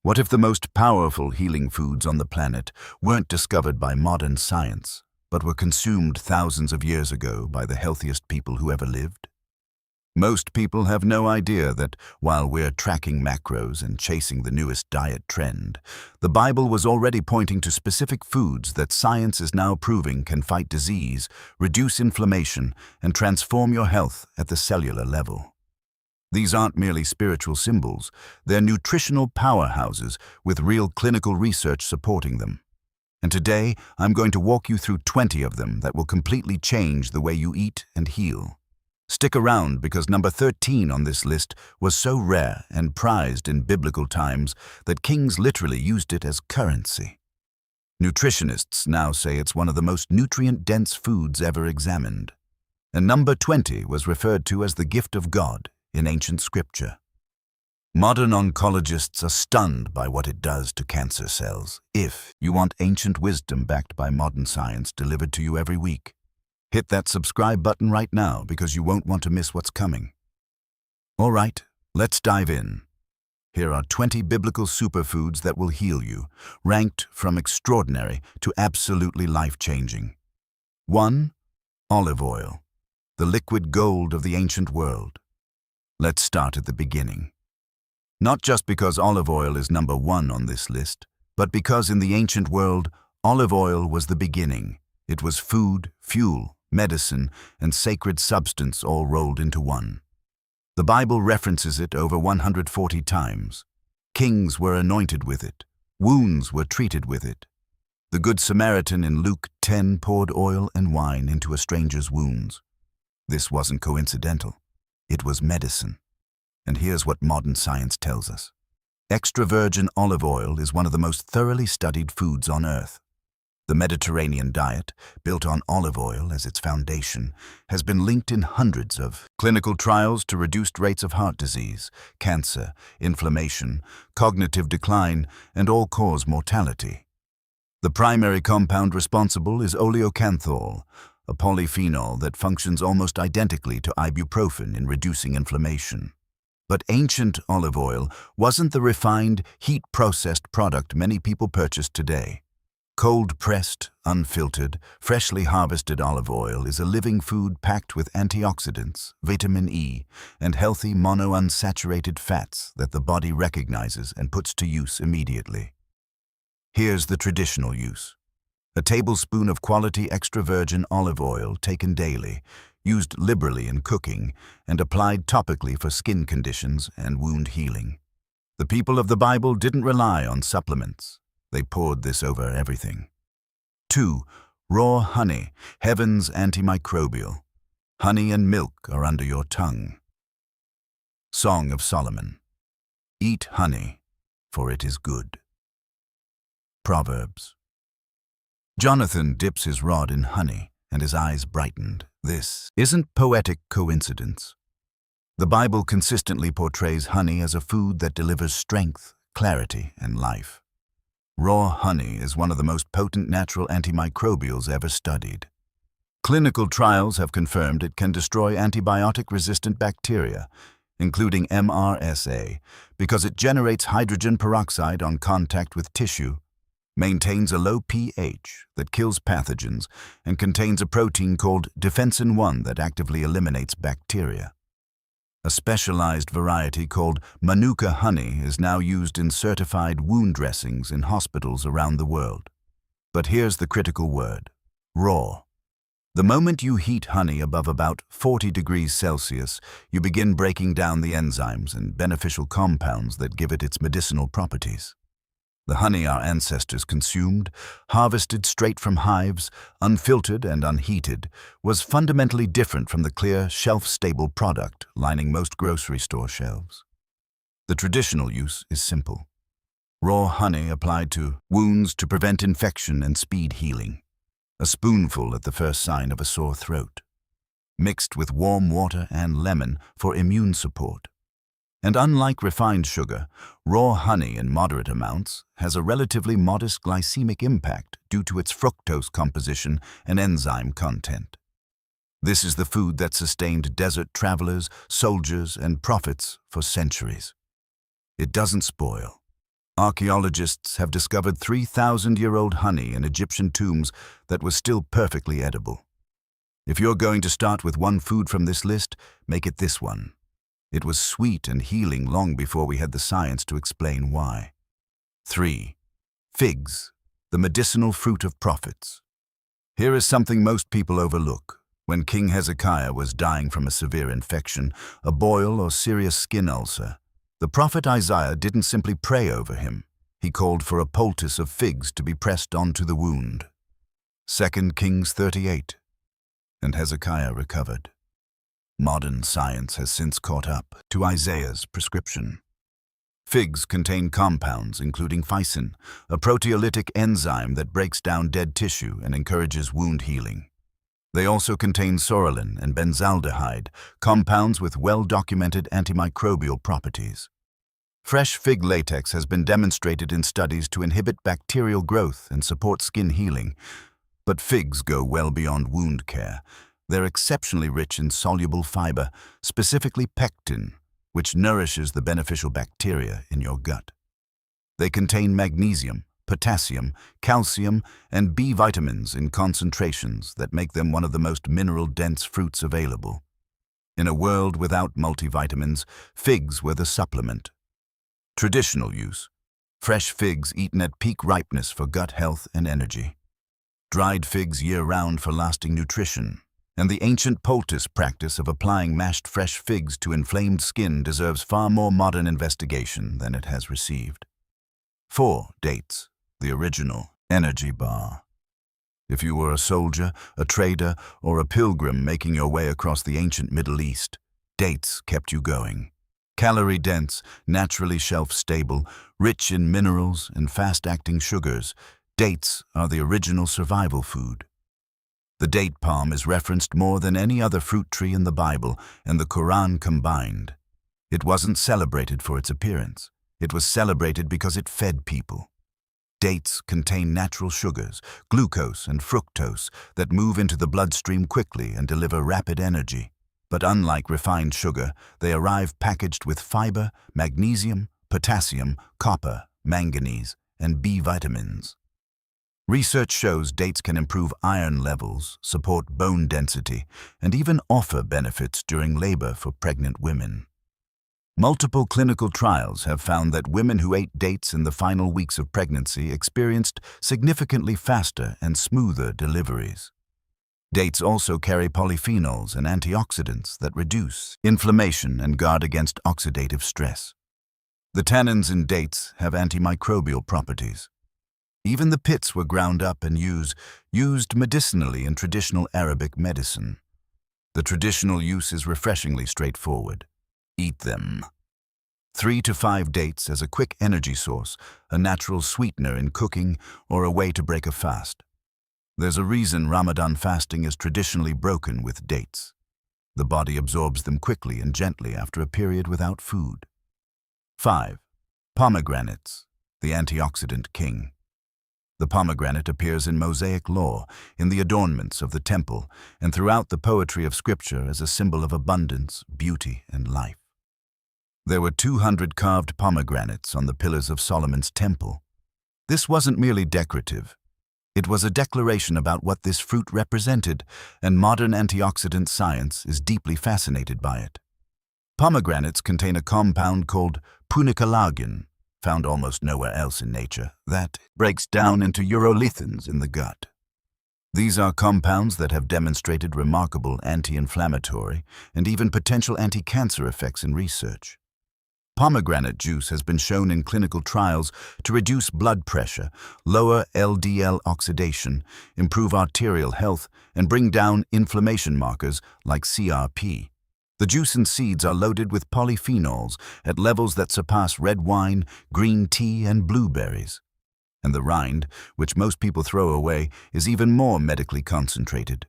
What if the most powerful healing foods on the planet weren't discovered by modern science, but were consumed thousands of years ago by the healthiest people who ever lived? Most people have no idea that while we're tracking macros and chasing the newest diet trend, the Bible was already pointing to specific foods that science is now proving can fight disease, reduce inflammation, and transform your health at the cellular level. These aren't merely spiritual symbols, they're nutritional powerhouses with real clinical research supporting them. And today, I'm going to walk you through 20 of them that will completely change the way you eat and heal. Stick around because number 13 on this list was so rare and prized in biblical times that kings literally used it as currency. Nutritionists now say it's one of the most nutrient-dense foods ever examined. And number 20 was referred to as the gift of God in ancient scripture. Modern oncologists are stunned by what it does to cancer cells. If you want ancient wisdom backed by modern science delivered to you every week, hit that subscribe button right now because you won't want to miss what's coming. All right, let's dive in. Here are 20 biblical superfoods that will heal you, ranked from extraordinary to absolutely life-changing. 1. Olive oil, the liquid gold of the ancient world. Let's start at the beginning. Not just because olive oil is number 1 on this list, but because in the ancient world, olive oil was the beginning. It was food, fuel, medicine, and sacred substance all rolled into one. The Bible references it over 140 times. Kings were anointed with it. Wounds were treated with it. The Good Samaritan in Luke 10 poured oil and wine into a stranger's wounds. This wasn't coincidental. It was medicine. And here's what modern science tells us. Extra virgin olive oil is one of the most thoroughly studied foods on Earth. The Mediterranean diet, built on olive oil as its foundation, has been linked in hundreds of clinical trials to reduced rates of heart disease, cancer, inflammation, cognitive decline, and all-cause mortality. The primary compound responsible is oleocanthal, a polyphenol that functions almost identically to ibuprofen in reducing inflammation. But ancient olive oil wasn't the refined, heat-processed product many people purchase today. Cold-pressed, unfiltered, freshly harvested olive oil is a living food packed with antioxidants, vitamin E, and healthy monounsaturated fats that the body recognizes and puts to use immediately. Here's the traditional use. A tablespoon of quality extra virgin olive oil taken daily, used liberally in cooking, and applied topically for skin conditions and wound healing. The people of the Bible didn't rely on supplements. They poured this over everything. 2. Raw honey, heaven's antimicrobial. Honey and milk are under your tongue. Song of Solomon. Eat honey, for it is good. Proverbs. Jonathan dips his rod in honey, and his eyes brightened. This isn't poetic coincidence. The Bible consistently portrays honey as a food that delivers strength, clarity, and life. Raw honey is one of the most potent natural antimicrobials ever studied. Clinical trials have confirmed it can destroy antibiotic-resistant bacteria, including MRSA, because it generates hydrogen peroxide on contact with tissue, maintains a low pH that kills pathogens, and contains a protein called defensin-1 that actively eliminates bacteria. A specialized variety called Manuka honey is now used in certified wound dressings in hospitals around the world. But here's the critical word: raw. The moment you heat honey above about 40 degrees Celsius, you begin breaking down the enzymes and beneficial compounds that give it its medicinal properties. The honey our ancestors consumed, harvested straight from hives, unfiltered and unheated, was fundamentally different from the clear, shelf-stable product lining most grocery store shelves. The traditional use is simple. Raw honey applied to wounds to prevent infection and speed healing. A spoonful at the first sign of a sore throat. Mixed with warm water and lemon for immune support. And unlike refined sugar, raw honey in moderate amounts has a relatively modest glycemic impact due to its fructose composition and enzyme content. This is the food that sustained desert travelers, soldiers, and prophets for centuries. It doesn't spoil. Archaeologists have discovered 3,000-year-old honey in Egyptian tombs that was still perfectly edible. If you're going to start with one food from this list, make it this one. It was sweet and healing long before we had the science to explain why. 3. Figs, the medicinal fruit of prophets. Here is something most people overlook. When King Hezekiah was dying from a severe infection, a boil or serious skin ulcer, the prophet Isaiah didn't simply pray over him. He called for a poultice of figs to be pressed onto the wound. 2 Kings 38. And Hezekiah recovered. Modern science has since caught up to Isaiah's prescription. Figs contain compounds including phycin, a proteolytic enzyme that breaks down dead tissue and encourages wound healing. They also contain psoralen and benzaldehyde, compounds with well-documented antimicrobial properties. Fresh fig latex has been demonstrated in studies to inhibit bacterial growth and support skin healing. But figs go well beyond wound care. They're exceptionally rich in soluble fiber, specifically pectin, which nourishes the beneficial bacteria in your gut. They contain magnesium, potassium, calcium, and B vitamins in concentrations that make them one of the most mineral-dense fruits available. In a world without multivitamins, figs were the supplement. Traditional use: fresh figs eaten at peak ripeness for gut health and energy. Dried figs year-round for lasting nutrition. And the ancient poultice practice of applying mashed fresh figs to inflamed skin deserves far more modern investigation than it has received. 4. Dates, the original energy bar. If you were a soldier, a trader, or a pilgrim making your way across the ancient Middle East, dates kept you going. Calorie-dense, naturally shelf-stable, rich in minerals and fast-acting sugars, dates are the original survival food. The date palm is referenced more than any other fruit tree in the Bible and the Quran combined. It wasn't celebrated for its appearance. It was celebrated because it fed people. Dates contain natural sugars, glucose and fructose, that move into the bloodstream quickly and deliver rapid energy. But unlike refined sugar, they arrive packaged with fiber, magnesium, potassium, copper, manganese, and B vitamins. Research shows dates can improve iron levels, support bone density, and even offer benefits during labor for pregnant women. Multiple clinical trials have found that women who ate dates in the final weeks of pregnancy experienced significantly faster and smoother deliveries. Dates also carry polyphenols and antioxidants that reduce inflammation and guard against oxidative stress. The tannins in dates have antimicrobial properties. Even the pits were ground up and used medicinally in traditional Arabic medicine. The traditional use is refreshingly straightforward. Eat them. 3 to 5 dates as a quick energy source, a natural sweetener in cooking, or a way to break a fast. There's a reason Ramadan fasting is traditionally broken with dates. The body absorbs them quickly and gently after a period without food. 5. Pomegranates, the antioxidant king. The pomegranate appears in Mosaic law, in the adornments of the temple, and throughout the poetry of Scripture as a symbol of abundance, beauty, and life. There were 200 carved pomegranates on the pillars of Solomon's temple. This wasn't merely decorative. It was a declaration about what this fruit represented, and modern antioxidant science is deeply fascinated by it. Pomegranates contain a compound called punicalagin, found almost nowhere else in nature, that breaks down into urolithins in the gut. These are compounds that have demonstrated remarkable anti-inflammatory and even potential anti-cancer effects in research. Pomegranate juice has been shown in clinical trials to reduce blood pressure, lower LDL oxidation, improve arterial health, and bring down inflammation markers like CRP. The juice and seeds are loaded with polyphenols at levels that surpass red wine, green tea, and blueberries. And the rind, which most people throw away, is even more medically concentrated.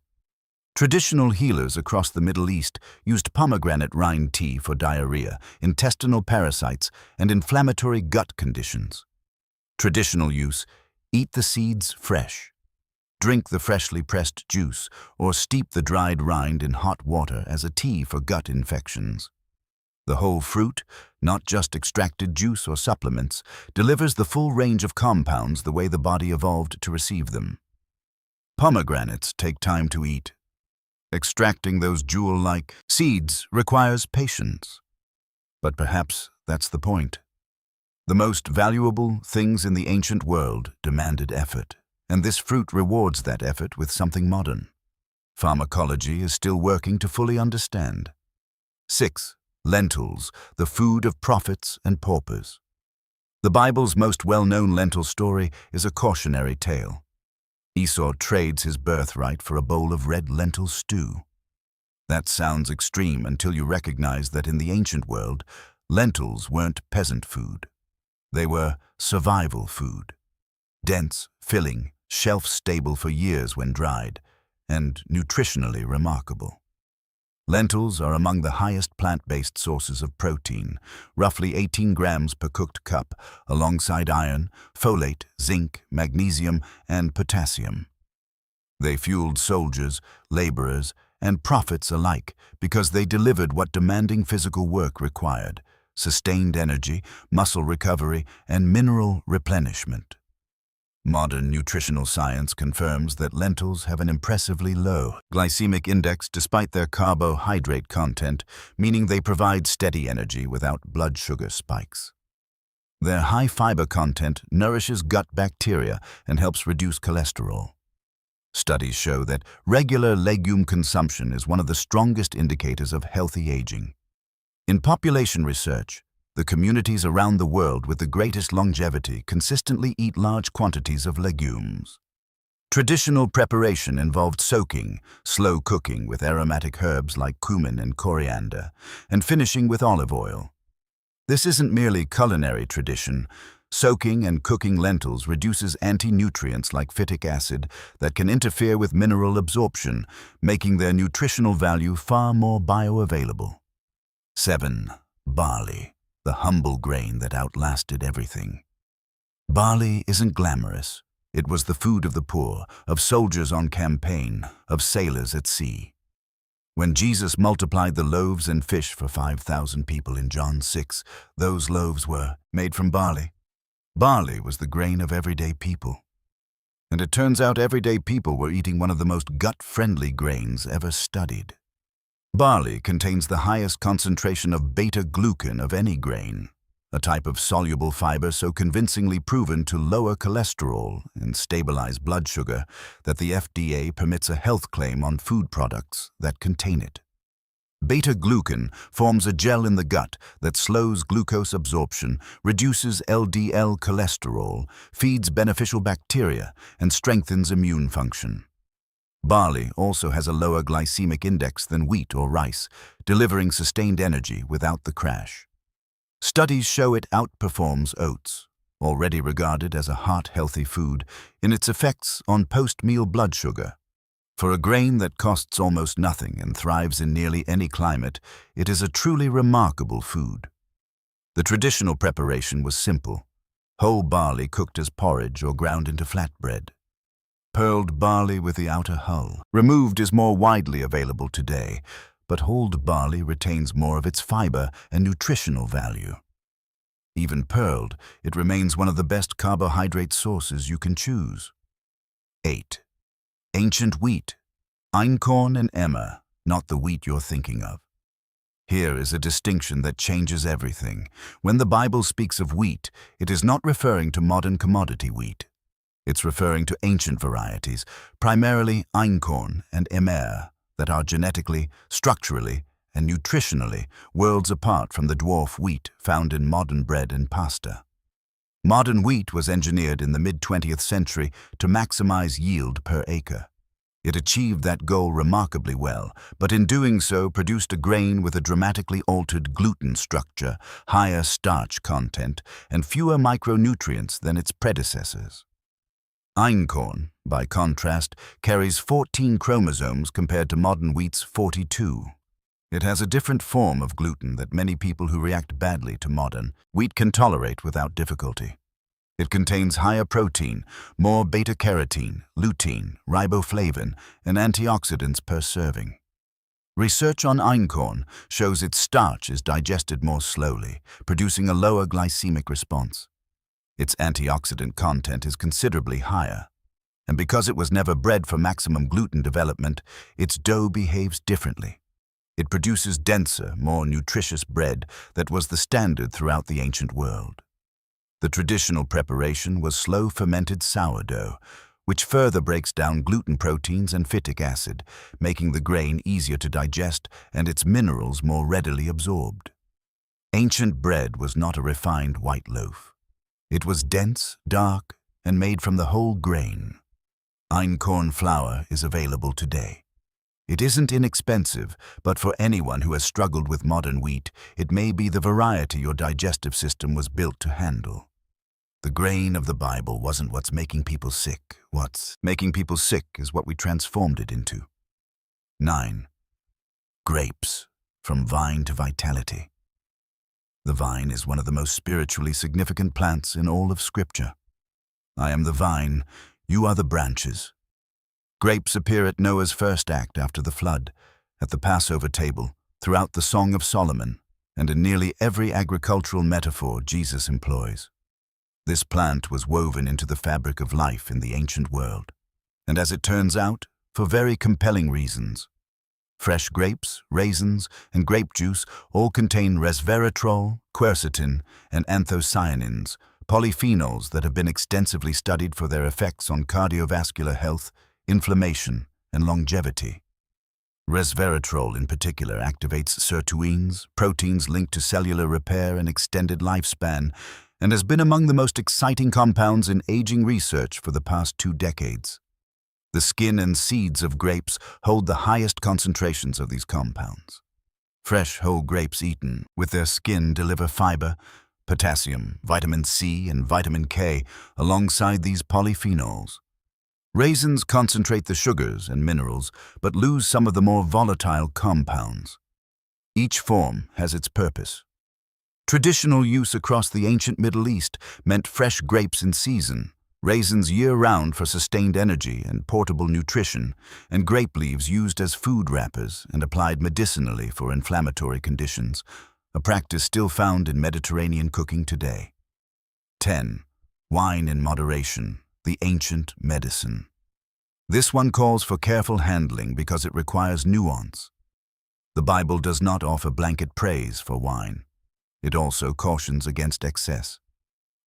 Traditional healers across the Middle East used pomegranate rind tea for diarrhea, intestinal parasites, and inflammatory gut conditions. Traditional use: eat the seeds fresh. Drink the freshly pressed juice, or steep the dried rind in hot water as a tea for gut infections. The whole fruit, not just extracted juice or supplements, delivers the full range of compounds the way the body evolved to receive them. Pomegranates take time to eat. Extracting those jewel-like seeds requires patience. But perhaps that's the point. The most valuable things in the ancient world demanded effort, and this fruit rewards that effort with something modern. Pharmacology is still working to fully understand. 6. Lentils, the food of prophets and paupers. The Bible's most well-known lentil story is a cautionary tale. Esau trades his birthright for a bowl of red lentil stew. That sounds extreme until you recognize that in the ancient world, lentils weren't peasant food. They were survival food. Dense, filling, shelf-stable for years when dried, and nutritionally remarkable. Lentils are among the highest plant-based sources of protein, roughly 18 grams per cooked cup, alongside iron, folate, zinc, magnesium, and potassium. They fueled soldiers, laborers, and prophets alike because they delivered what demanding physical work required: sustained energy, muscle recovery, and mineral replenishment. Modern nutritional science confirms that lentils have an impressively low glycemic index despite their carbohydrate content, meaning they provide steady energy without blood sugar spikes. Their high fiber content nourishes gut bacteria and helps reduce cholesterol. Studies show that regular legume consumption is one of the strongest indicators of healthy aging. In population research, the communities around the world with the greatest longevity consistently eat large quantities of legumes. Traditional preparation involved soaking, slow cooking with aromatic herbs like cumin and coriander, and finishing with olive oil. This isn't merely culinary tradition. Soaking and cooking lentils reduces anti-nutrients like phytic acid that can interfere with mineral absorption, making their nutritional value far more bioavailable. 7. Barley, the humble grain that outlasted everything. Barley isn't glamorous. It was the food of the poor, of soldiers on campaign, of sailors at sea. When Jesus multiplied the loaves and fish for 5,000 people in John 6, those loaves were made from barley. Barley was the grain of everyday people. And it turns out everyday people were eating one of the most gut-friendly grains ever studied. Barley contains the highest concentration of beta-glucan of any grain, a type of soluble fiber so convincingly proven to lower cholesterol and stabilize blood sugar that the FDA permits a health claim on food products that contain it. Beta-glucan forms a gel in the gut that slows glucose absorption, reduces LDL cholesterol, feeds beneficial bacteria, and strengthens immune function. Barley also has a lower glycemic index than wheat or rice, delivering sustained energy without the crash. Studies show it outperforms oats, already regarded as a heart-healthy food, in its effects on post-meal blood sugar. For a grain that costs almost nothing and thrives in nearly any climate, it is a truly remarkable food. The traditional preparation was simple: whole barley cooked as porridge or ground into flatbread. Pearled barley with the outer hull removed is more widely available today, but hulled barley retains more of its fiber and nutritional value. Even pearled, it remains one of the best carbohydrate sources you can choose. 8. Ancient wheat, einkorn and emmer, not the wheat you're thinking of. Here is a distinction that changes everything. When the Bible speaks of wheat, it is not referring to modern commodity wheat. It's referring to ancient varieties, primarily einkorn and emmer, that are genetically, structurally, and nutritionally worlds apart from the dwarf wheat found in modern bread and pasta. Modern wheat was engineered in the mid-20th century to maximize yield per acre. It achieved that goal remarkably well, but in doing so produced a grain with a dramatically altered gluten structure, higher starch content, and fewer micronutrients than its predecessors. Einkorn, by contrast, carries 14 chromosomes compared to modern wheat's 42. It has a different form of gluten that many people who react badly to modern wheat can tolerate without difficulty. It contains higher protein, more beta-carotene, lutein, riboflavin, and antioxidants per serving. Research on einkorn shows its starch is digested more slowly, producing a lower glycemic response. Its antioxidant content is considerably higher, and because it was never bred for maximum gluten development, its dough behaves differently. It produces denser, more nutritious bread that was the standard throughout the ancient world. The traditional preparation was slow fermented sourdough, which further breaks down gluten proteins and phytic acid, making the grain easier to digest and its minerals more readily absorbed. Ancient bread was not a refined white loaf. It was dense, dark, and made from the whole grain. Einkorn flour is available today. It isn't inexpensive, but for anyone who has struggled with modern wheat, it may be the variety your digestive system was built to handle. The grain of the Bible wasn't what's making people sick. What's making people sick is what we transformed it into. 9. Grapes, from vine to vitality. The vine is one of the most spiritually significant plants in all of Scripture. I am the vine, you are the branches. Grapes appear at Noah's first act after the flood, at the Passover table, throughout the Song of Solomon, and in nearly every agricultural metaphor Jesus employs. This plant was woven into the fabric of life in the ancient world, and as it turns out, for very compelling reasons. Fresh grapes, raisins, and grape juice all contain resveratrol, quercetin, and anthocyanins, polyphenols that have been extensively studied for their effects on cardiovascular health, inflammation, and longevity. Resveratrol in particular activates sirtuins, proteins linked to cellular repair and extended lifespan, and has been among the most exciting compounds in aging research for the past 2 decades. The skin and seeds of grapes hold the highest concentrations of these compounds. Fresh whole grapes eaten with their skin deliver fiber, potassium, vitamin C, and vitamin K alongside these polyphenols. Raisins concentrate the sugars and minerals, but lose some of the more volatile compounds. Each form has its purpose. Traditional use across the ancient Middle East meant fresh grapes in season, raisins year-round for sustained energy and portable nutrition, and grape leaves used as food wrappers and applied medicinally for inflammatory conditions, a practice still found in Mediterranean cooking today. 10. Wine in moderation, the ancient medicine. This one calls for careful handling because it requires nuance. The Bible does not offer blanket praise for wine. It also cautions against excess.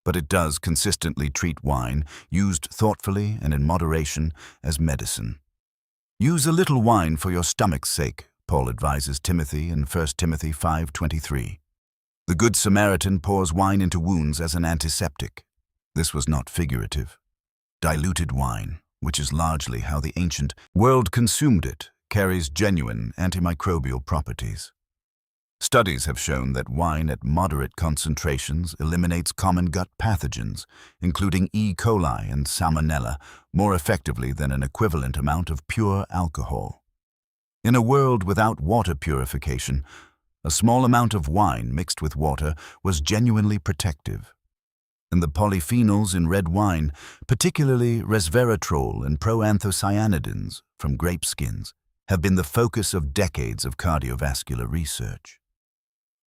But it does consistently treat wine, used thoughtfully and in moderation, as medicine. Use a little wine for your stomach's sake, Paul advises Timothy in 1 Timothy 5:23. The Good Samaritan pours wine into wounds as an antiseptic. This was not figurative. Diluted wine, which is largely how the ancient world consumed it, carries genuine antimicrobial properties. Studies have shown that wine at moderate concentrations eliminates common gut pathogens, including E. coli and Salmonella, more effectively than an equivalent amount of pure alcohol. In a world without water purification, a small amount of wine mixed with water was genuinely protective. And the polyphenols in red wine, particularly resveratrol and proanthocyanidins from grape skins, have been the focus of decades of cardiovascular research.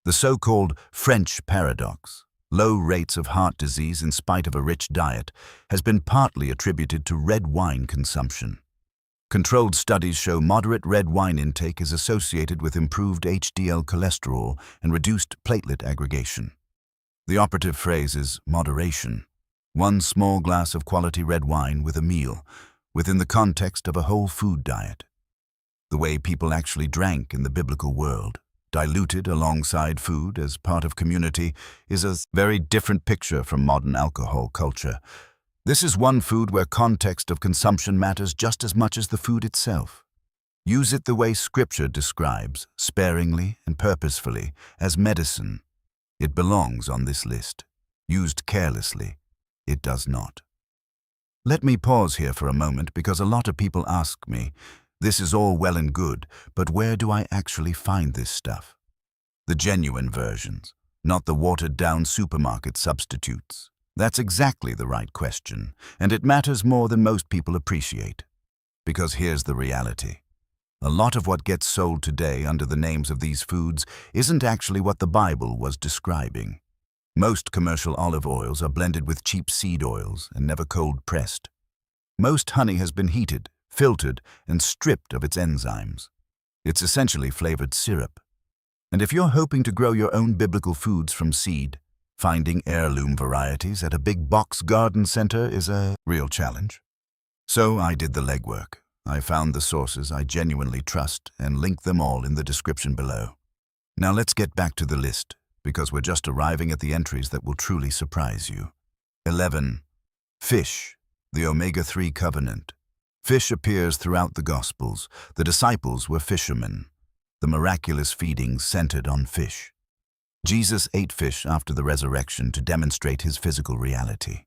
The so-called French paradox, low rates of heart disease in spite of a rich diet, has been partly attributed to red wine consumption. Controlled studies show moderate red wine intake is associated with improved HDL cholesterol and reduced platelet aggregation. The operative phrase is moderation. 1 small glass of quality red wine with a meal, within the context of a whole food diet. The way people actually drank in the biblical world, diluted alongside food as part of community, is a very different picture from modern alcohol culture. This is one food where context of consumption matters just as much as the food itself. Use it the way Scripture describes, sparingly and purposefully, as medicine. It belongs on this list. Used carelessly, it does not. Let me pause here for a moment because a lot of people ask me, this is all well and good, but where do I actually find this stuff? The genuine versions, not the watered-down supermarket substitutes. That's exactly the right question, and it matters more than most people appreciate. Because here's the reality. A lot of what gets sold today under the names of these foods isn't actually what the Bible was describing. Most commercial olive oils are blended with cheap seed oils and never cold-pressed. Most honey has been heated, filtered, and stripped of its enzymes. It's essentially flavored syrup. And if you're hoping to grow your own biblical foods from seed, finding heirloom varieties at a big box garden center is a real challenge. So I did the legwork. I found the sources I genuinely trust and linked them all in the description below. Now let's get back to the list, because we're just arriving at the entries that will truly surprise you. 11. Fish, the omega-3 covenant. Fish appears throughout the Gospels. The disciples were fishermen. The miraculous feedings centered on fish. Jesus ate fish after the resurrection to demonstrate his physical reality.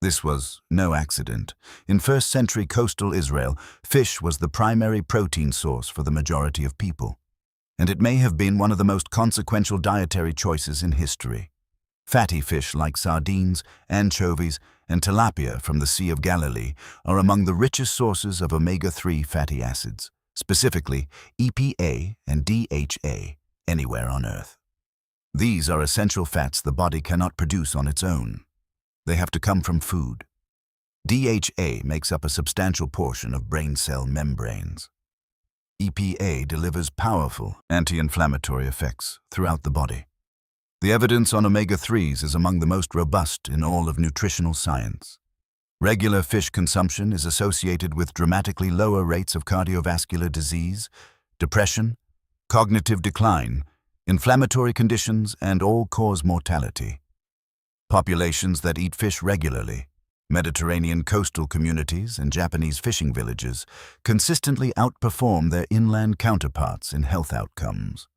This was no accident. In first-century coastal Israel, fish was the primary protein source for the majority of people, and it may have been one of the most consequential dietary choices in history. Fatty fish like sardines, anchovies, and tilapia from the Sea of Galilee are among the richest sources of omega-3 fatty acids, specifically EPA and DHA, anywhere on Earth. These are essential fats the body cannot produce on its own. They have to come from food. DHA makes up a substantial portion of brain cell membranes. EPA delivers powerful anti-inflammatory effects throughout the body. The evidence on omega-3s is among the most robust in all of nutritional science. Regular fish consumption is associated with dramatically lower rates of cardiovascular disease, depression, cognitive decline, inflammatory conditions, and all-cause mortality. Populations that eat fish regularly, Mediterranean coastal communities and Japanese fishing villages, consistently outperform their inland counterparts in health outcomes.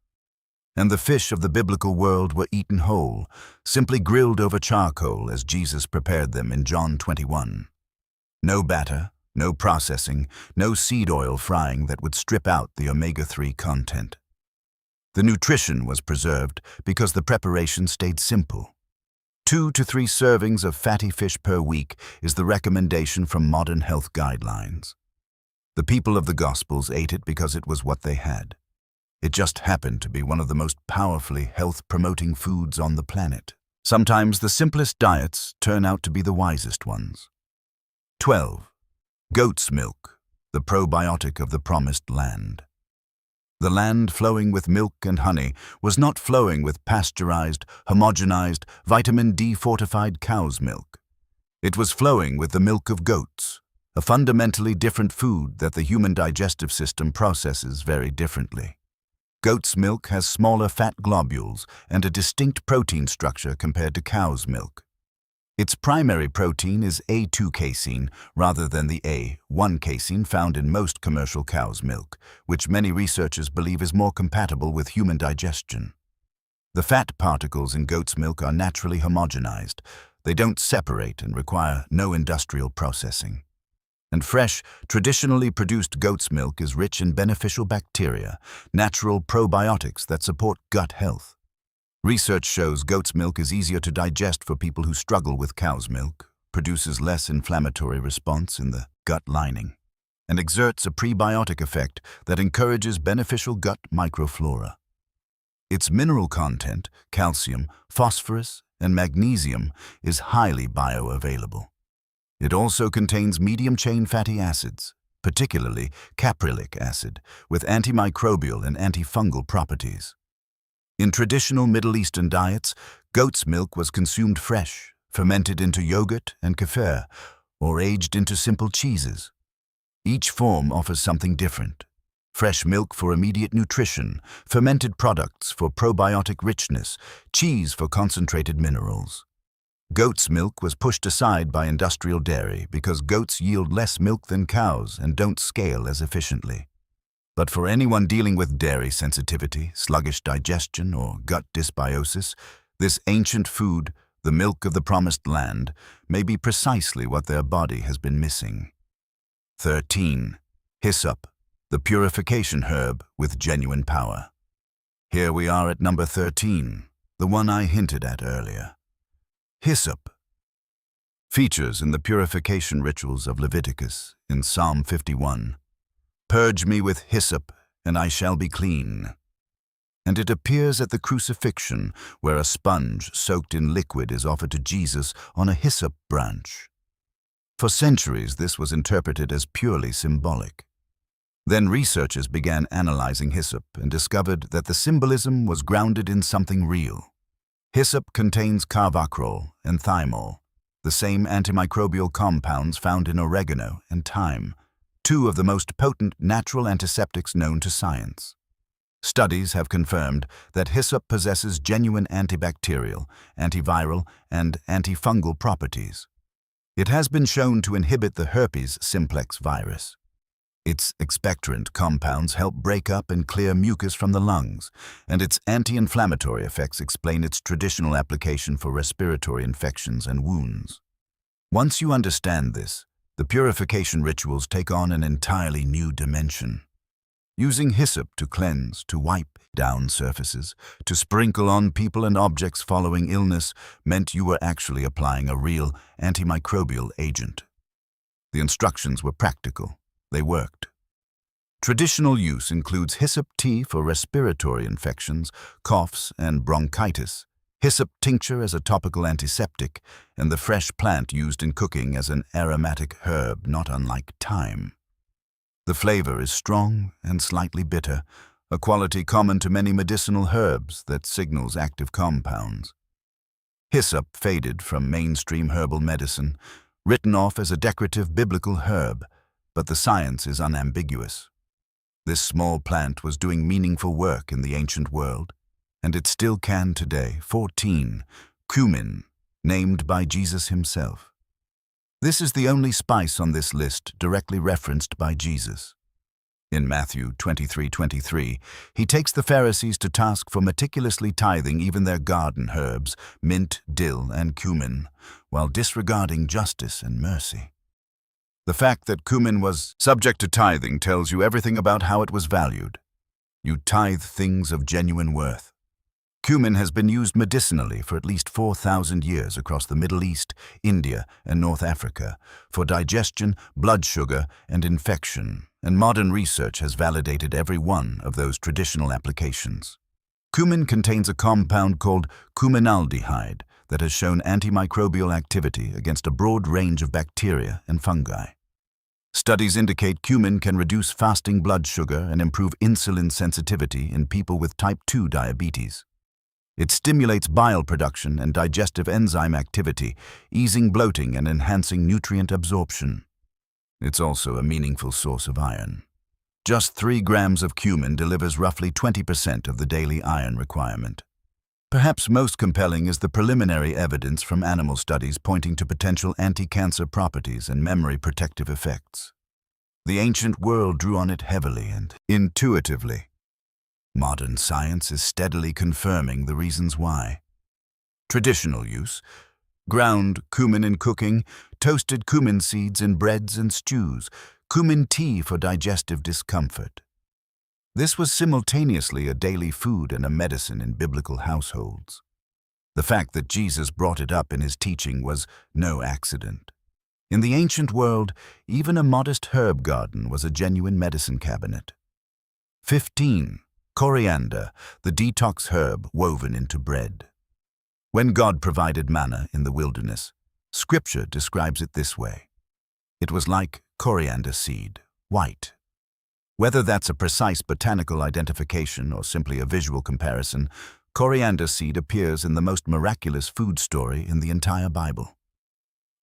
And the fish of the biblical world were eaten whole, simply grilled over charcoal as Jesus prepared them in John 21. No batter, no processing, no seed oil frying that would strip out the omega-3 content. The nutrition was preserved because the preparation stayed simple. 2 to 3 servings of fatty fish per week is the recommendation from modern health guidelines. The people of the Gospels ate it because it was what they had. It just happened to be one of the most powerfully health-promoting foods on the planet. Sometimes the simplest diets turn out to be the wisest ones. 12. Goat's milk, the probiotic of the promised land. The land flowing with milk and honey was not flowing with pasteurized, homogenized, vitamin D-fortified cow's milk. It was flowing with the milk of goats, a fundamentally different food that the human digestive system processes very differently. Goat's milk has smaller fat globules and a distinct protein structure compared to cow's milk. Its primary protein is A2 casein rather than the A1 casein found in most commercial cow's milk, which many researchers believe is more compatible with human digestion. The fat particles in goat's milk are naturally homogenized. They don't separate and require no industrial processing. And fresh, traditionally produced goat's milk is rich in beneficial bacteria, natural probiotics that support gut health. Research shows goat's milk is easier to digest for people who struggle with cow's milk, produces less inflammatory response in the gut lining, and exerts a prebiotic effect that encourages beneficial gut microflora. Its mineral content, calcium, phosphorus, and magnesium, is highly bioavailable. It also contains medium-chain fatty acids, particularly caprylic acid, with antimicrobial and antifungal properties. In traditional Middle Eastern diets, goat's milk was consumed fresh, fermented into yogurt and kefir, or aged into simple cheeses. Each form offers something different. Fresh milk for immediate nutrition, fermented products for probiotic richness, cheese for concentrated minerals. Goat's milk was pushed aside by industrial dairy because goats yield less milk than cows and don't scale as efficiently. But for anyone dealing with dairy sensitivity, sluggish digestion, or gut dysbiosis, this ancient food, the milk of the promised land, may be precisely what their body has been missing. 13. Hyssop, the purification herb with genuine power. Here we are at number 13, the one I hinted at earlier. Hyssop features in the purification rituals of Leviticus in Psalm 51. "Purge me with hyssop, and I shall be clean." And it appears at the crucifixion, where a sponge soaked in liquid is offered to Jesus on a hyssop branch. For centuries, this was interpreted as purely symbolic. Then researchers began analyzing hyssop and discovered that the symbolism was grounded in something real. Hyssop contains carvacrol and thymol, the same antimicrobial compounds found in oregano and thyme, two of the most potent natural antiseptics known to science. Studies have confirmed that hyssop possesses genuine antibacterial, antiviral, and antifungal properties. It has been shown to inhibit the herpes simplex virus. Its expectorant compounds help break up and clear mucus from the lungs, and its anti-inflammatory effects explain its traditional application for respiratory infections and wounds. Once you understand this, the purification rituals take on an entirely new dimension. Using hyssop to cleanse, to wipe down surfaces, to sprinkle on people and objects following illness meant you were actually applying a real antimicrobial agent. The instructions were practical. They worked. Traditional use includes hyssop tea for respiratory infections, coughs, and bronchitis, hyssop tincture as a topical antiseptic, and the fresh plant used in cooking as an aromatic herb not unlike thyme. The flavor is strong and slightly bitter, a quality common to many medicinal herbs that signals active compounds. Hyssop faded from mainstream herbal medicine, written off as a decorative biblical herb, but the science is unambiguous. This small plant was doing meaningful work in the ancient world, and it still can today. 14. Cumin, named by Jesus himself. This is the only spice on this list directly referenced by Jesus. In Matthew 23:23, he takes the Pharisees to task for meticulously tithing even their garden herbs, mint, dill, and cumin, while disregarding justice and mercy. The fact that cumin was subject to tithing tells you everything about how it was valued. You tithe things of genuine worth. Cumin has been used medicinally for at least 4,000 years across the Middle East, India, and North Africa for digestion, blood sugar, and infection, and modern research has validated every one of those traditional applications. Cumin contains a compound called cuminaldehyde that has shown antimicrobial activity against a broad range of bacteria and fungi. Studies indicate cumin can reduce fasting blood sugar and improve insulin sensitivity in people with type 2 diabetes. It stimulates bile production and digestive enzyme activity, easing bloating and enhancing nutrient absorption. It's also a meaningful source of iron. Just 3 grams of cumin delivers roughly 20% of the daily iron requirement. Perhaps most compelling is the preliminary evidence from animal studies pointing to potential anti-cancer properties and memory protective effects. The ancient world drew on it heavily and intuitively. Modern science is steadily confirming the reasons why. Traditional use: ground cumin in cooking, toasted cumin seeds in breads and stews, cumin tea for digestive discomfort. This was simultaneously a daily food and a medicine in biblical households. The fact that Jesus brought it up in his teaching was no accident. In the ancient world, even a modest herb garden was a genuine medicine cabinet. 15. Coriander, the detox herb woven into bread. When God provided manna in the wilderness, Scripture describes it this way: it was like coriander seed, white. Whether that's a precise botanical identification or simply a visual comparison, coriander seed appears in the most miraculous food story in the entire Bible.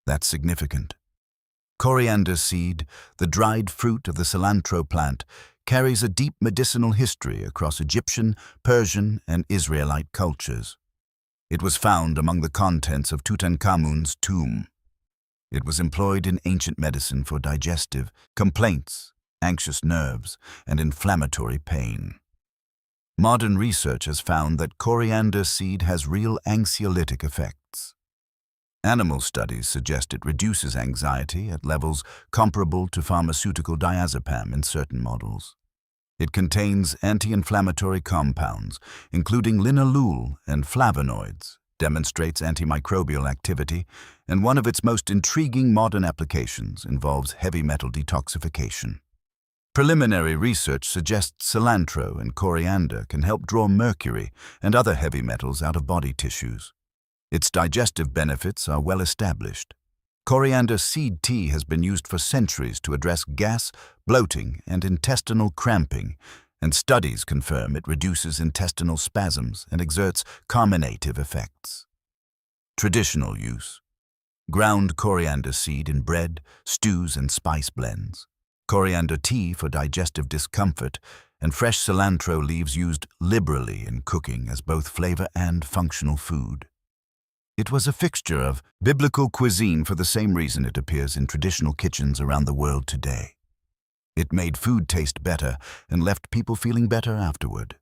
That's significant. Coriander seed, the dried fruit of the cilantro plant, carries a deep medicinal history across Egyptian, Persian, and Israelite cultures. It was found among the contents of Tutankhamun's tomb. It was employed in ancient medicine for digestive complaints, anxious nerves, and inflammatory pain. Modern research has found that coriander seed has real anxiolytic effects. Animal studies suggest it reduces anxiety at levels comparable to pharmaceutical diazepam in certain models. It contains anti-inflammatory compounds, including linalool and flavonoids, demonstrates antimicrobial activity, and one of its most intriguing modern applications involves heavy metal detoxification. Preliminary research suggests cilantro and coriander can help draw mercury and other heavy metals out of body tissues. Its digestive benefits are well established. Coriander seed tea has been used for centuries to address gas, bloating, and intestinal cramping, and studies confirm it reduces intestinal spasms and exerts carminative effects. Traditional use: ground coriander seed in bread, stews, and spice blends. Coriander tea for digestive discomfort, and fresh cilantro leaves used liberally in cooking as both flavor and functional food. It was a fixture of biblical cuisine for the same reason it appears in traditional kitchens around the world today. It made food taste better and left people feeling better afterward.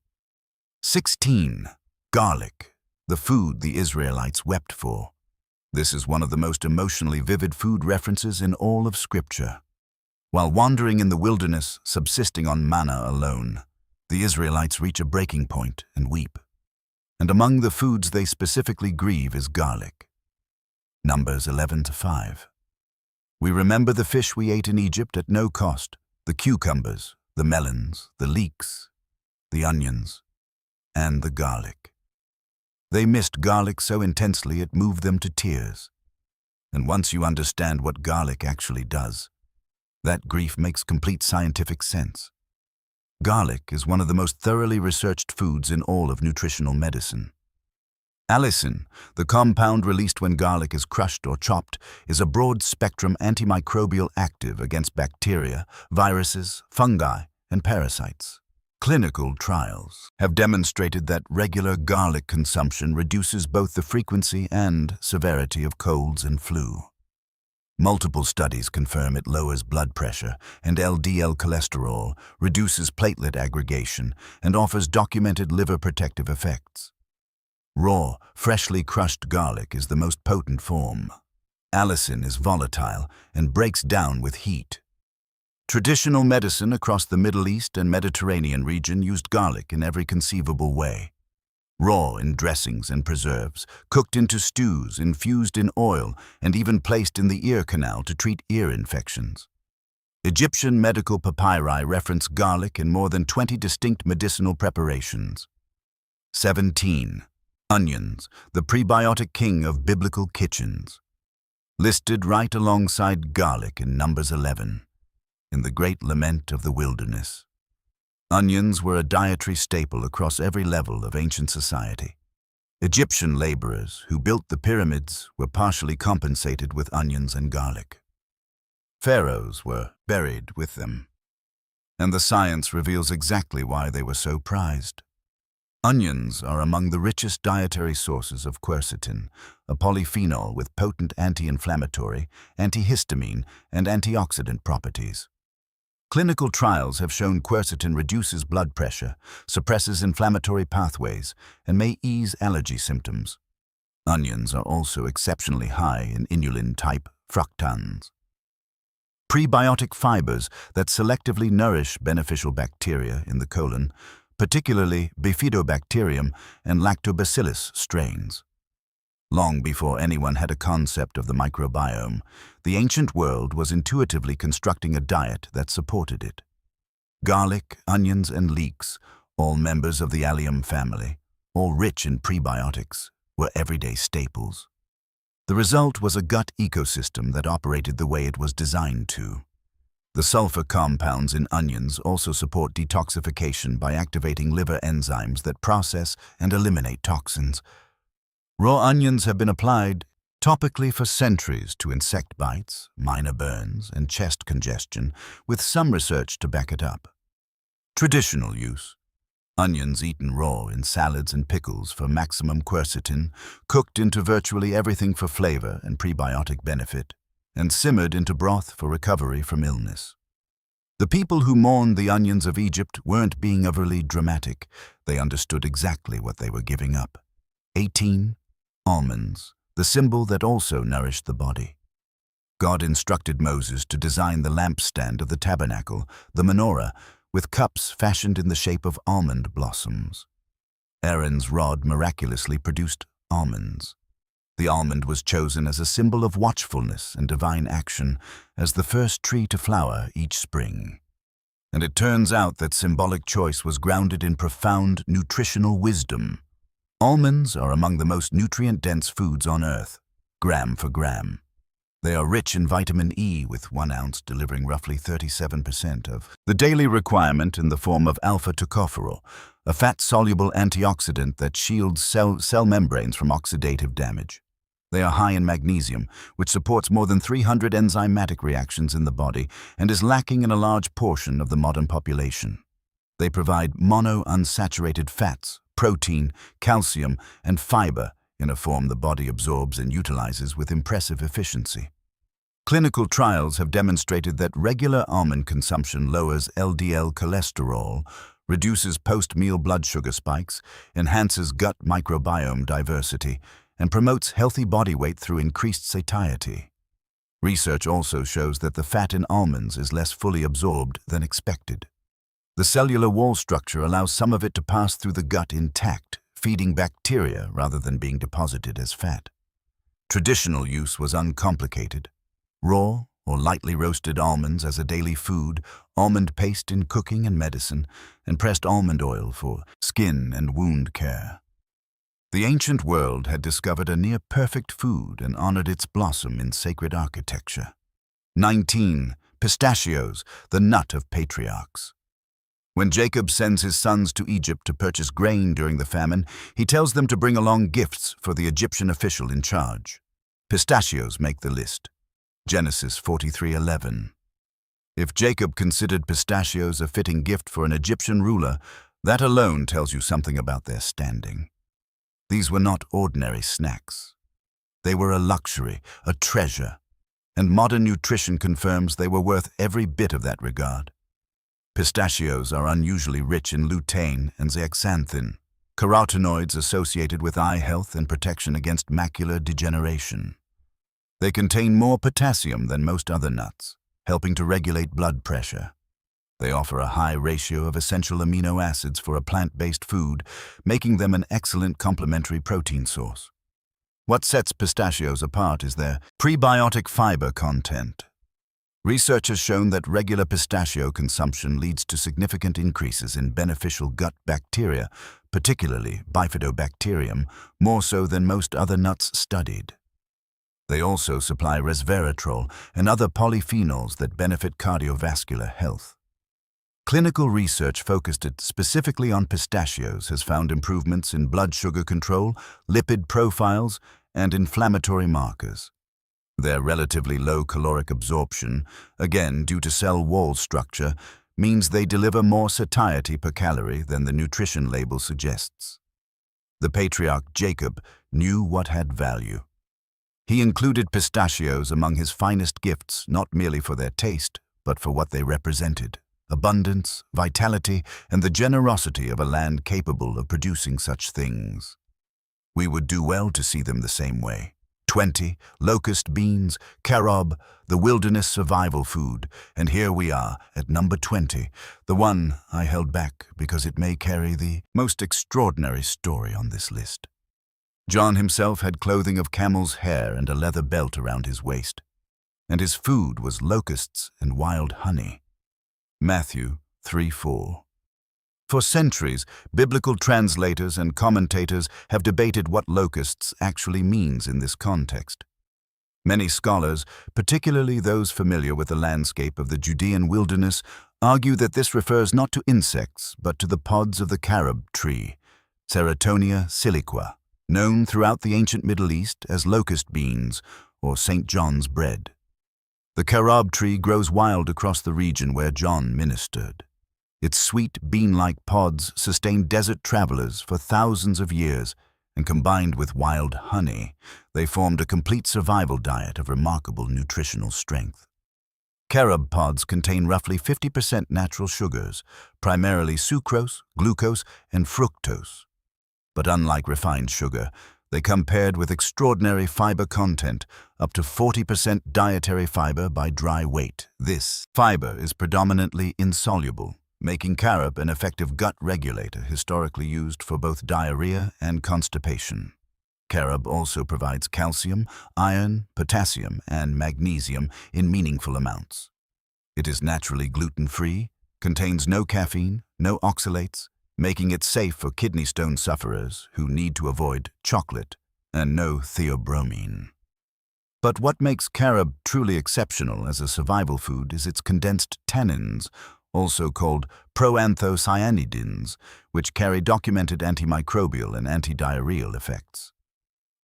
16. Garlic, the food the Israelites wept for. This is one of the most emotionally vivid food references in all of Scripture. While wandering in the wilderness, subsisting on manna alone, the Israelites reach a breaking point and weep. And among the foods they specifically grieve is garlic. Numbers 11-5. We remember the fish we ate in Egypt at no cost, the cucumbers, the melons, the leeks, the onions, and the garlic. They missed garlic so intensely it moved them to tears. And once you understand what garlic actually does, that grief makes complete scientific sense. Garlic is one of the most thoroughly researched foods in all of nutritional medicine. Allicin, the compound released when garlic is crushed or chopped, is a broad-spectrum antimicrobial active against bacteria, viruses, fungi, and parasites. Clinical trials have demonstrated that regular garlic consumption reduces both the frequency and severity of colds and flu. Multiple studies confirm it lowers blood pressure and LDL cholesterol, reduces platelet aggregation, and offers documented liver protective effects. Raw, freshly crushed garlic is the most potent form. Allicin is volatile and breaks down with heat. Traditional medicine across the Middle East and Mediterranean region used garlic in every conceivable way. Raw in dressings and preserves, cooked into stews, infused in oil, and even placed in the ear canal to treat ear infections. Egyptian medical papyri reference garlic in more than 20 distinct medicinal preparations. 17. Onions, the prebiotic king of biblical kitchens. Listed right alongside garlic in Numbers 11, in the Great Lament of the Wilderness. Onions were a dietary staple across every level of ancient society. Egyptian laborers who built the pyramids were partially compensated with onions and garlic. Pharaohs were buried with them, and the science reveals exactly why they were so prized. Onions are among the richest dietary sources of quercetin, a polyphenol with potent anti-inflammatory, antihistamine, and antioxidant properties. Clinical trials have shown quercetin reduces blood pressure, suppresses inflammatory pathways, and may ease allergy symptoms. Onions are also exceptionally high in inulin-type fructans, prebiotic fibers that selectively nourish beneficial bacteria in the colon, particularly Bifidobacterium and Lactobacillus strains. Long before anyone had a concept of the microbiome, the ancient world was intuitively constructing a diet that supported it. Garlic, onions, and leeks, all members of the allium family, all rich in prebiotics, were everyday staples. The result was a gut ecosystem that operated the way it was designed to. The sulfur compounds in onions also support detoxification by activating liver enzymes that process and eliminate toxins. Raw onions have been applied topically for centuries to insect bites, minor burns, and chest congestion, with some research to back it up. Traditional use: onions eaten raw in salads and pickles for maximum quercetin, cooked into virtually everything for flavor and prebiotic benefit, and simmered into broth for recovery from illness. The people who mourned the onions of Egypt weren't being overly dramatic. They understood exactly what they were giving up. 18. Almonds, the symbol that also nourished the body. God instructed Moses to design the lampstand of the tabernacle, the menorah, with cups fashioned in the shape of almond blossoms. Aaron's rod miraculously produced almonds. The almond was chosen as a symbol of watchfulness and divine action, as the first tree to flower each spring. And it turns out that symbolic choice was grounded in profound nutritional wisdom. Almonds are among the most nutrient-dense foods on Earth, gram for gram. They are rich in vitamin E, with 1 ounce delivering roughly 37% of the daily requirement in the form of alpha-tocopherol, a fat-soluble antioxidant that shields cell membranes from oxidative damage. They are high in magnesium, which supports more than 300 enzymatic reactions in the body and is lacking in a large portion of the modern population. They provide monounsaturated fats, protein, calcium, and fiber in a form the body absorbs and utilizes with impressive efficiency. Clinical trials have demonstrated that regular almond consumption lowers LDL cholesterol, reduces post-meal blood sugar spikes, enhances gut microbiome diversity, and promotes healthy body weight through increased satiety. Research also shows that the fat in almonds is less fully absorbed than expected. The cellular wall structure allows some of it to pass through the gut intact, feeding bacteria rather than being deposited as fat. Traditional use was uncomplicated. Raw or lightly roasted almonds as a daily food, almond paste in cooking and medicine, and pressed almond oil for skin and wound care. The ancient world had discovered a near-perfect food and honored its blossom in sacred architecture. 19. Pistachios, the nut of patriarchs. When Jacob sends his sons to Egypt to purchase grain during the famine, he tells them to bring along gifts for the Egyptian official in charge. Pistachios make the list. Genesis 43:11. If Jacob considered pistachios a fitting gift for an Egyptian ruler, that alone tells you something about their standing. These were not ordinary snacks. They were a luxury, a treasure, and modern nutrition confirms they were worth every bit of that regard. Pistachios are unusually rich in lutein and zeaxanthin, carotenoids associated with eye health and protection against macular degeneration. They contain more potassium than most other nuts, helping to regulate blood pressure. They offer a high ratio of essential amino acids for a plant-based food, making them an excellent complementary protein source. What sets pistachios apart is their prebiotic fiber content. Research has shown that regular pistachio consumption leads to significant increases in beneficial gut bacteria, particularly bifidobacterium, more so than most other nuts studied. They also supply resveratrol and other polyphenols that benefit cardiovascular health. Clinical research focused specifically on pistachios has found improvements in blood sugar control, lipid profiles, and inflammatory markers. Their relatively low caloric absorption, again due to cell wall structure, means they deliver more satiety per calorie than the nutrition label suggests. The patriarch Jacob knew what had value. He included pistachios among his finest gifts, not merely for their taste, but for what they represented: abundance, vitality, and the generosity of a land capable of producing such things. We would do well to see them the same way. 20. Locust beans, carob, the wilderness survival food, and here we are at number 20, the one I held back because it may carry the most extraordinary story on this list. John himself had clothing of camel's hair and a leather belt around his waist, and his food was locusts and wild honey. Matthew 3:4. For centuries, biblical translators and commentators have debated what locusts actually means in this context. Many scholars, particularly those familiar with the landscape of the Judean wilderness, argue that this refers not to insects, but to the pods of the carob tree, Ceratonia siliqua, known throughout the ancient Middle East as locust beans or St. John's bread. The carob tree grows wild across the region where John ministered. Its sweet, bean-like pods sustained desert travelers for thousands of years, and combined with wild honey, they formed a complete survival diet of remarkable nutritional strength. Carob pods contain roughly 50% natural sugars, primarily sucrose, glucose, and fructose. But unlike refined sugar, they come paired with extraordinary fiber content, up to 40% dietary fiber by dry weight. This fiber is predominantly insoluble, making carob an effective gut regulator historically used for both diarrhea and constipation. Carob also provides calcium, iron, potassium, and magnesium in meaningful amounts. It is naturally gluten-free, contains no caffeine, no oxalates, making it safe for kidney stone sufferers who need to avoid chocolate, and no theobromine. But what makes carob truly exceptional as a survival food is its condensed tannins, also called proanthocyanidins, which carry documented antimicrobial and antidiarrheal effects.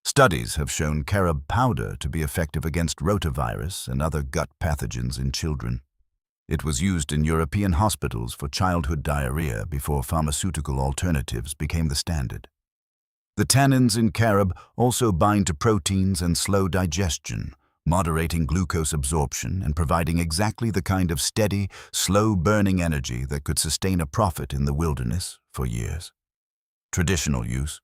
Studies have shown carob powder to be effective against rotavirus and other gut pathogens in children. It was used in European hospitals for childhood diarrhea before pharmaceutical alternatives became the standard. The tannins in carob also bind to proteins and slow digestion, moderating glucose absorption and providing exactly the kind of steady, slow-burning energy that could sustain a prophet in the wilderness for years. Traditional use.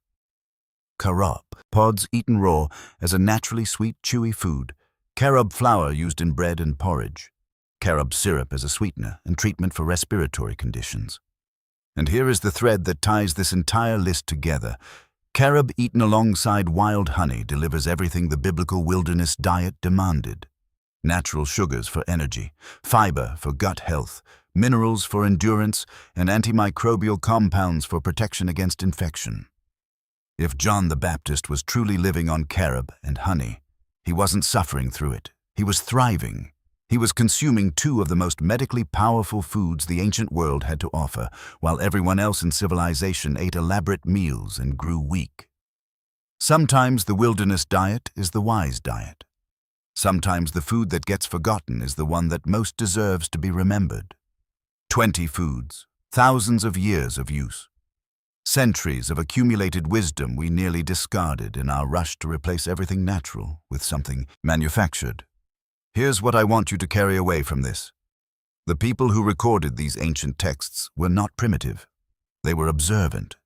Carob pods eaten raw as a naturally sweet, chewy food. Carob flour used in bread and porridge. Carob syrup as a sweetener and treatment for respiratory conditions. And here is the thread that ties this entire list together. Carob eaten alongside wild honey delivers everything the biblical wilderness diet demanded. Natural sugars for energy, fiber for gut health, minerals for endurance, and antimicrobial compounds for protection against infection. If John the Baptist was truly living on carob and honey, he wasn't suffering through it. He was thriving. He was consuming two of the most medically powerful foods the ancient world had to offer, while everyone else in civilization ate elaborate meals and grew weak. Sometimes the wilderness diet is the wise diet. Sometimes the food that gets forgotten is the one that most deserves to be remembered. 20 foods, thousands of years of use. Centuries of accumulated wisdom we nearly discarded in our rush to replace everything natural with something manufactured. Here's what I want you to carry away from this. The people who recorded these ancient texts were not primitive. They were observant.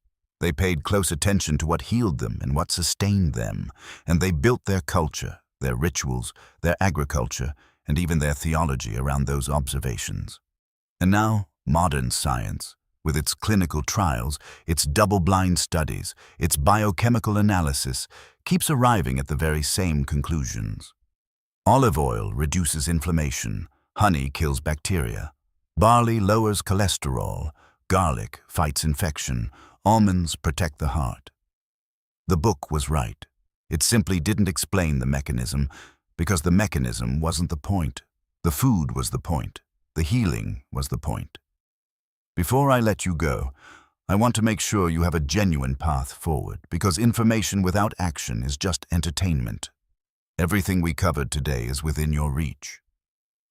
They paid close attention to what healed them and what sustained them, and they built their culture, their rituals, their agriculture, and even their theology around those observations. And now, modern science, with its clinical trials, its double-blind studies, its biochemical analysis, keeps arriving at the very same conclusions. Olive oil reduces inflammation, honey kills bacteria, barley lowers cholesterol, garlic fights infection, almonds protect the heart. The book was right. It simply didn't explain the mechanism, because the mechanism wasn't the point. The food was the point. The healing was the point. Before I let you go, I want to make sure you have a genuine path forward, because information without action is just entertainment. Everything we covered today is within your reach.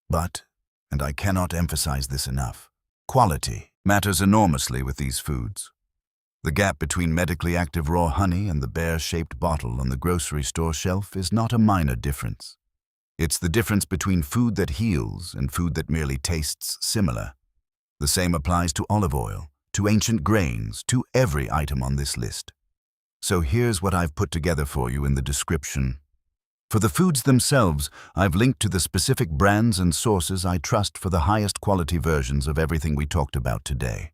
But, and I cannot emphasize this enough, quality matters enormously with these foods. The gap between medically active raw honey and the bear-shaped bottle on the grocery store shelf is not a minor difference. It's the difference between food that heals and food that merely tastes similar. The same applies to olive oil, to ancient grains, to every item on this list. So here's what I've put together for you in the description. For the foods themselves, I've linked to the specific brands and sources I trust for the highest quality versions of everything we talked about today.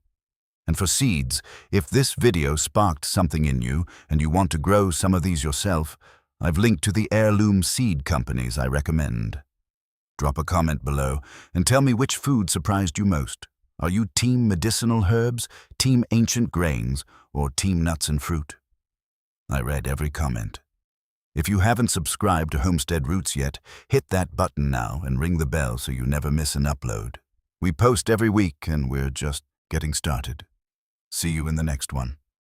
And for seeds, if this video sparked something in you and you want to grow some of these yourself, I've linked to the heirloom seed companies I recommend. Drop a comment below and tell me which food surprised you most. Are you team medicinal herbs, team ancient grains, or team nuts and fruit? I read every comment. If you haven't subscribed to Homestead Roots yet, hit that button now and ring the bell so you never miss an upload. We post every week and we're just getting started. See you in the next one.